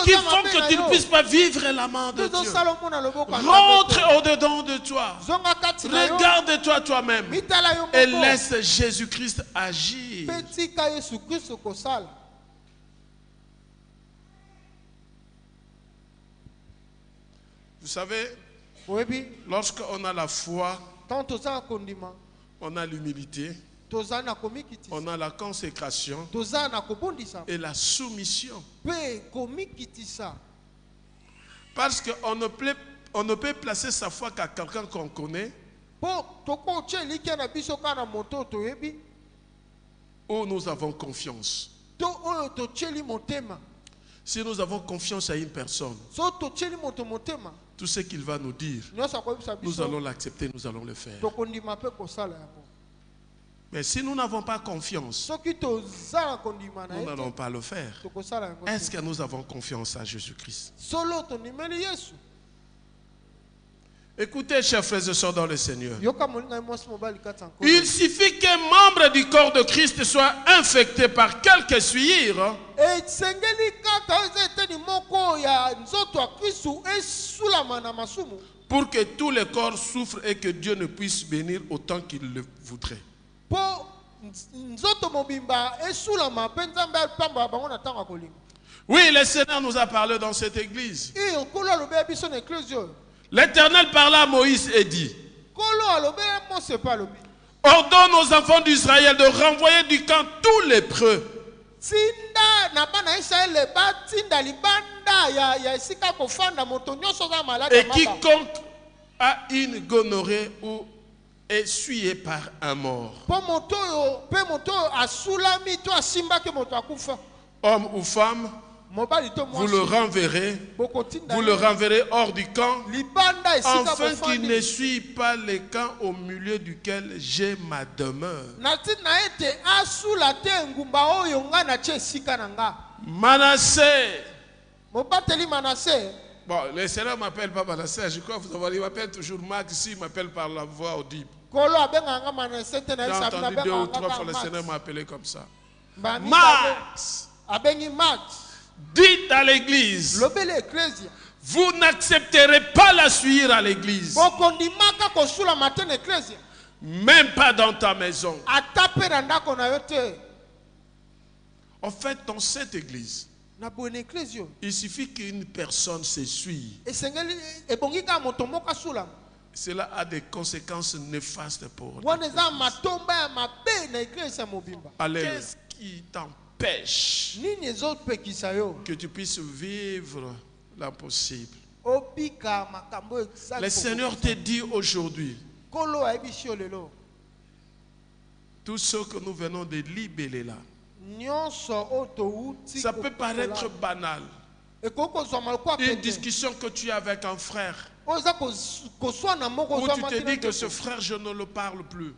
qui font que tu ne puisses pas vivre la main de Dieu. Rentre au-dedans de toi. Regarde-toi toi-même et laisse Jésus-Christ agir. Vous savez, lorsqu'on a la foi, on a l'humilité, on a la consécration et la soumission. Parce qu'on ne peut placer sa foi qu'à quelqu'un qu'on connaît, où nous avons confiance. Si nous avons confiance à une personne, tout ce qu'il va nous dire, nous allons l'accepter, nous allons le faire. Mais si nous n'avons pas confiance, nous n'allons pas le faire. Est-ce que nous avons confiance à Jésus-Christ? Écoutez, chers frères et sœurs dans le Seigneur. Il suffit qu'un membre du corps de Christ soit infecté par quelque souillure pour que tous les corps souffrent et que Dieu ne puisse bénir autant qu'il le voudrait. Oui, le Seigneur nous a parlé dans cette église. L'Éternel parla à Moïse et dit: ordonne aux enfants d'Israël de renvoyer du camp tous les lépreux. Et quiconque a une gonorrhée ou est souillé par un mort. Homme ou femme, vous le renverrez hors du camp, afin qu'il ne suive pas les camps au milieu duquel j'ai ma demeure. Manassé. Bon, le Seigneur m'appelle pas Manassé, je crois que vous avez, il m'appelle toujours Max, il m'appelle par la voix audible. J'ai entendu 2 ou 3 fois le Seigneur m'a appelé comme ça. Max. Dites à l'église, vous n'accepterez pas la suivre à l'église. Même pas dans ta maison. En fait, dans cette église, il suffit qu'une personne s'essuie. Cela a des conséquences néfastes pour l'église. Qu'est-ce qui t'empêche que tu puisses vivre l'impossible? Le Seigneur te dit aujourd'hui, tout ce que nous venons de libeller là, ça peut paraître banal. Une discussion que tu as avec un frère, Ou tu te dis que ce frère, je ne le parle plus.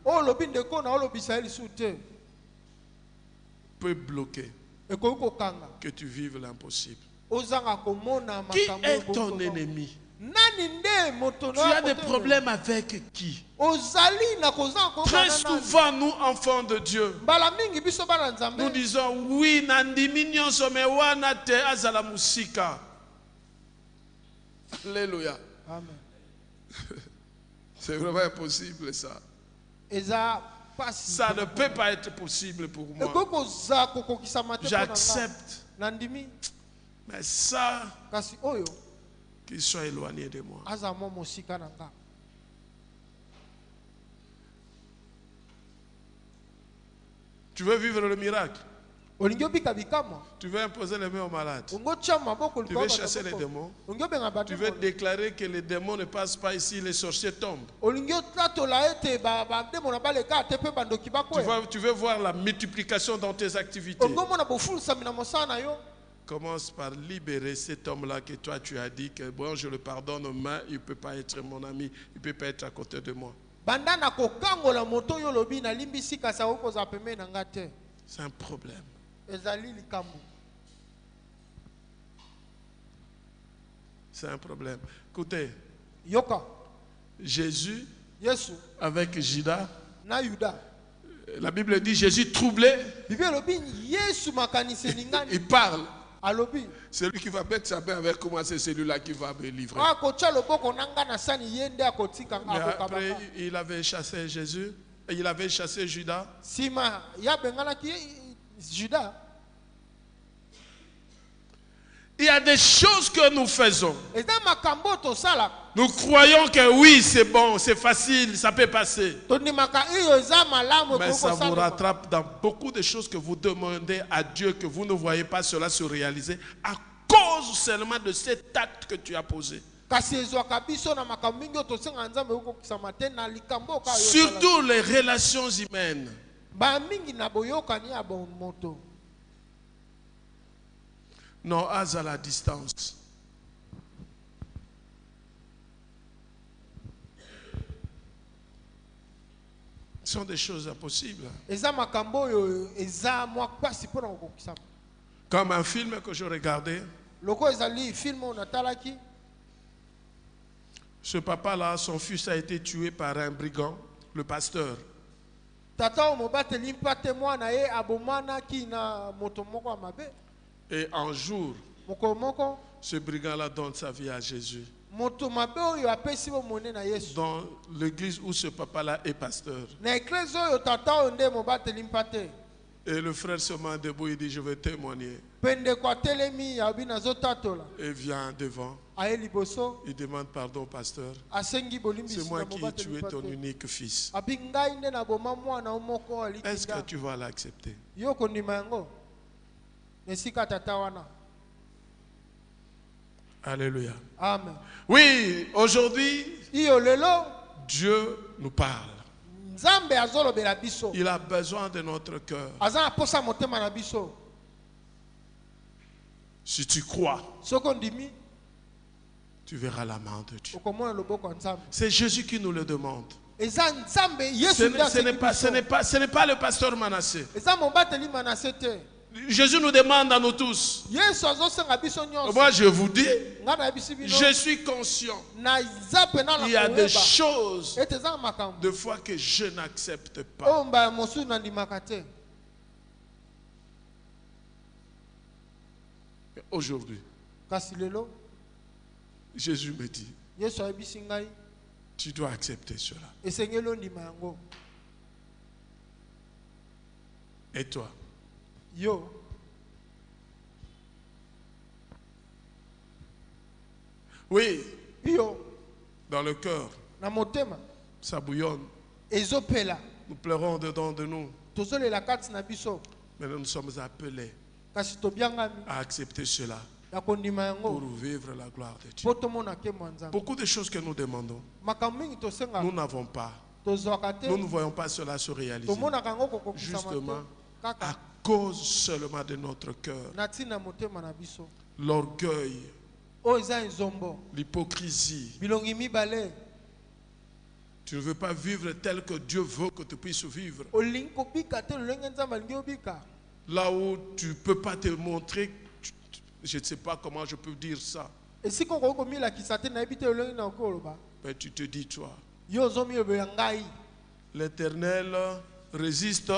Peut bloquer que tu vives l'impossible. Qui est ton ennemi? Tu as des problèmes avec qui? Très souvent, nous, enfants de Dieu, nous disons oui, nandimi nyonso me wana te azala musika. Alléluia. Amen. C'est vraiment impossible ça. Ça ne peut pas être possible pour moi. J'accepte. Mais ça, qu'ils soient éloignés de moi. Tu veux vivre le miracle? Tu veux imposer les mains aux malades? Tu veux chasser les démons? Tu veux déclarer que les démons ne passent pas ici, les sorciers tombent? Tu veux voir la multiplication dans tes activités? Commence par libérer cet homme-là que toi tu as dit que bon, je le pardonne, mais il ne peut pas être mon ami, il ne peut pas être à côté de moi. C'est un problème. C'est un problème. Écoutez, Jésus avec Judas, la Bible dit Jésus troublé, il parle. Celui qui va mettre sa main avec moi, c'est celui-là qui va me livrer. Mais après, il avait chassé Jésus, et il avait chassé Judas. Il y a des choses que nous faisons. Nous croyons que oui, c'est bon, c'est facile, ça peut passer. Mais ça vous rattrape dans beaucoup de choses que vous demandez à Dieu, que vous ne voyez pas cela se réaliser à cause seulement de cet acte que tu as posé. Surtout les relations humaines. Non, à la distance. Ce sont des choses impossibles. Comme un film que je regardais. Ce papa-là, son fils a été tué par un brigand, le pasteur. Et un jour, ce brigand-là donne sa vie à Jésus. Dans l'église où ce papa-là est pasteur. Et le frère se met debout, il dit, je vais témoigner. Et vient devant. Il demande pardon au pasteur. C'est moi qui ai tué ton unique fils. Est-ce que tu vas l'accepter? Alléluia. Amen. Oui, aujourd'hui, Dieu nous parle. Il a besoin de notre cœur. Si tu crois, tu verras la main de Dieu. C'est Jésus qui nous le demande. Ce n'est pas le pasteur Manassé. Jésus nous demande à nous tous. Moi je vous dis, je suis conscient. Il y a des choses, des fois que je n'accepte pas. Aujourd'hui, Jésus me dit, tu dois accepter cela. Et toi? Oui. Dans le cœur. Ça bouillonne. Nous pleurons dedans de nous. Mais nous sommes appelés à accepter cela pour vivre la gloire de Dieu. Beaucoup de choses que nous demandons, nous n'avons pas. Nous ne voyons pas cela se réaliser. Justement, à cause seulement de notre cœur. L'orgueil l'hypocrisie. Tu ne veux pas vivre tel que Dieu veut que tu puisses vivre. Là où tu ne peux pas te montrer, je ne sais pas comment je peux dire ça. Mais tu te dis toi, l'Éternel résiste.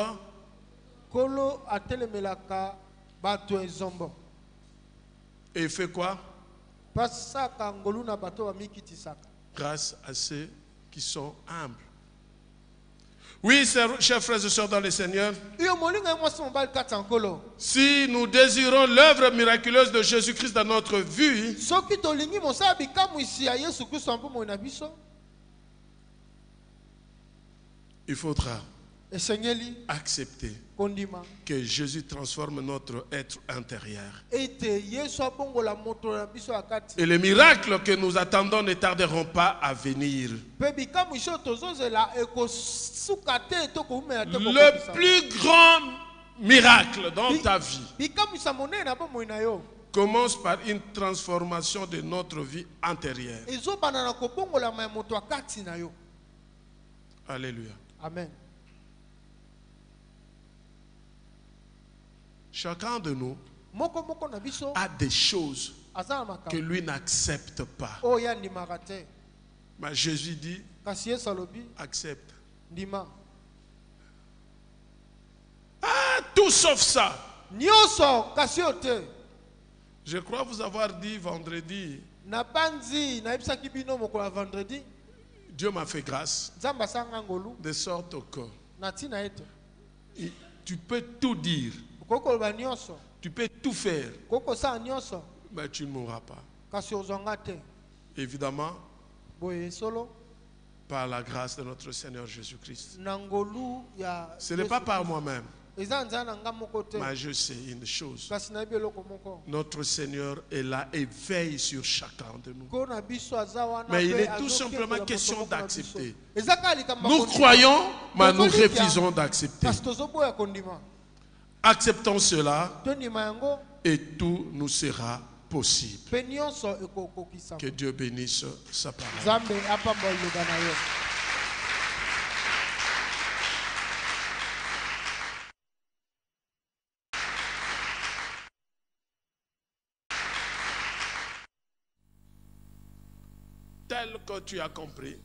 Et il fait quoi? Grâce à ceux qui sont humbles. Oui, chers frères et sœurs dans le Seigneur, si nous désirons l'œuvre miraculeuse de Jésus-Christ dans notre vie, il faudra accepter que Jésus transforme notre être intérieur. Et les miracles que nous attendons ne tarderont pas à venir. Le plus grand miracle dans ta vie commence par une transformation de notre vie intérieure. Alléluia. Amen. Chacun de nous a des choses que lui n'accepte pas. Mais Jésus dit, accepte. Ah, tout sauf ça. Je crois vous avoir dit vendredi. Dieu m'a fait grâce de sorte que tu peux tout dire. Tu peux tout faire, mais tu ne mourras pas. Évidemment, par la grâce de notre Seigneur Jésus-Christ. Ce n'est pas par moi-même. Mais je sais une chose. Notre Seigneur est là et veille sur chacun de nous. Mais il est tout simplement question d'accepter. Nous croyons, mais nous refusons d'accepter. Acceptons cela et tout nous sera possible. Que Dieu bénisse sa parole. Tel que tu as compris,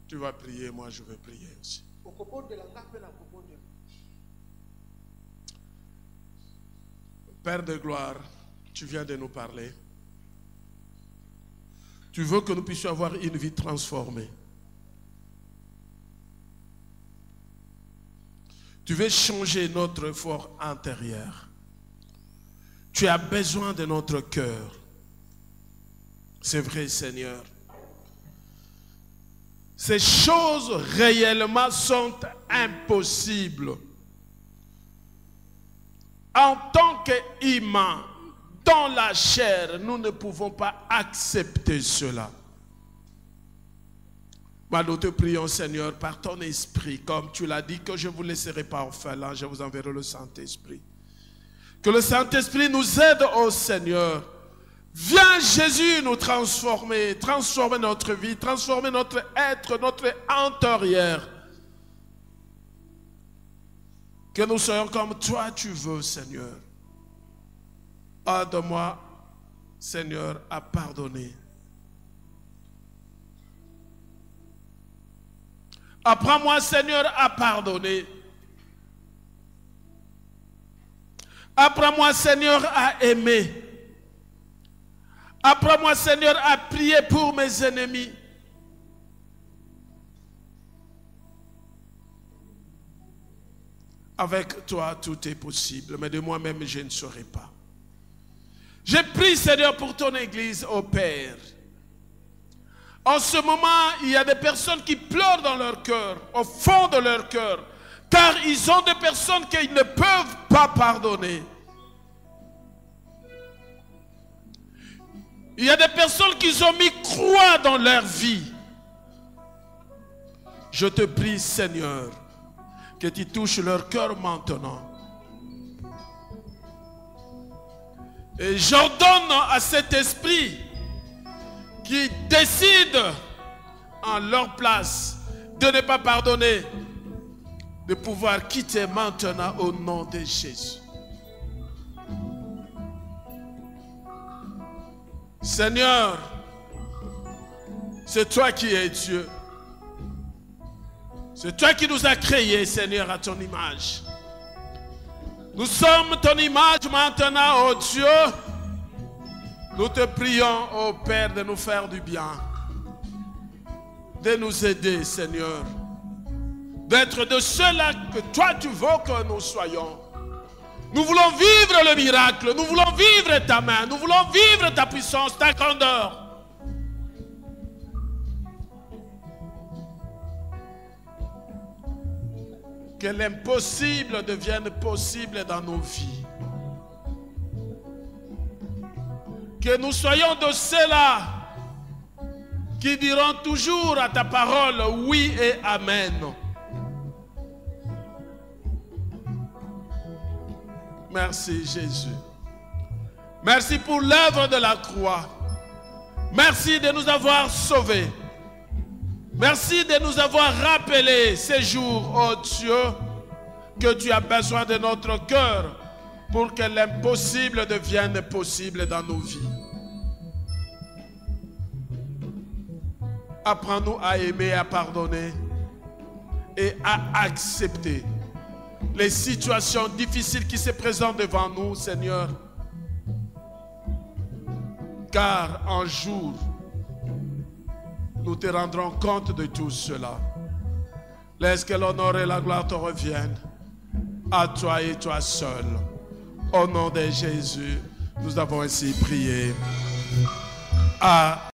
tu vas prier, moi je vais prier aussi. Père de gloire, tu viens de nous parler. Tu veux que nous puissions avoir une vie transformée. Tu veux changer notre fort intérieur. Tu as besoin de notre cœur. C'est vrai, Seigneur. Ces choses réellement sont impossibles. En tant qu'humains, dans la chair, nous ne pouvons pas accepter cela. Mais nous te prions, Seigneur, par ton esprit, comme tu l'as dit, que je ne vous laisserai pas orphelins, je vous enverrai le Saint-Esprit. Que le Saint-Esprit nous aide, ô Seigneur. Viens Jésus nous transformer, transformer notre vie, transformer notre être, notre intérieur. Que nous soyons comme toi tu veux, Seigneur. Aide-moi, Seigneur, à pardonner. Apprends-moi, Seigneur, à pardonner. Apprends-moi, Seigneur, à aimer. Apprends-moi, Seigneur, à prier pour mes ennemis. Avec toi, tout est possible, mais de moi-même, je ne saurais pas. Je prie, Seigneur, pour ton Église, ô Père. En ce moment, il y a des personnes qui pleurent dans leur cœur, au fond de leur cœur, car ils ont des personnes qu'ils ne peuvent pas pardonner. Il y a des personnes qui ont mis croix dans leur vie. Je te prie, Seigneur, que tu touches leur cœur maintenant. Et j'ordonne à cet esprit qui décide en leur place de ne pas pardonner, de pouvoir quitter maintenant au nom de Jésus. Seigneur, c'est toi qui es Dieu. C'est toi qui nous as créés, Seigneur, à ton image. Nous sommes ton image maintenant, oh Dieu. Nous te prions, oh Père, de nous faire du bien. De nous aider, Seigneur. D'être de ceux-là que toi tu veux que nous soyons. Nous voulons vivre le miracle. Nous voulons vivre ta main. Nous voulons vivre ta puissance, ta grandeur. Que l'impossible devienne possible dans nos vies. Que nous soyons de ceux-là qui diront toujours à ta parole oui et amen. Merci Jésus. Merci pour l'œuvre de la croix. Merci de nous avoir sauvés. Merci de nous avoir rappelé ces jours, oh Dieu, que tu as besoin de notre cœur pour que l'impossible devienne possible dans nos vies. Apprends-nous à aimer, à pardonner et à accepter les situations difficiles qui se présentent devant nous, Seigneur. Car un jour, nous te rendrons compte de tout cela. Laisse que l'honneur et la gloire te reviennent à toi et toi seul. Au nom de Jésus, nous avons ainsi prié. Amen.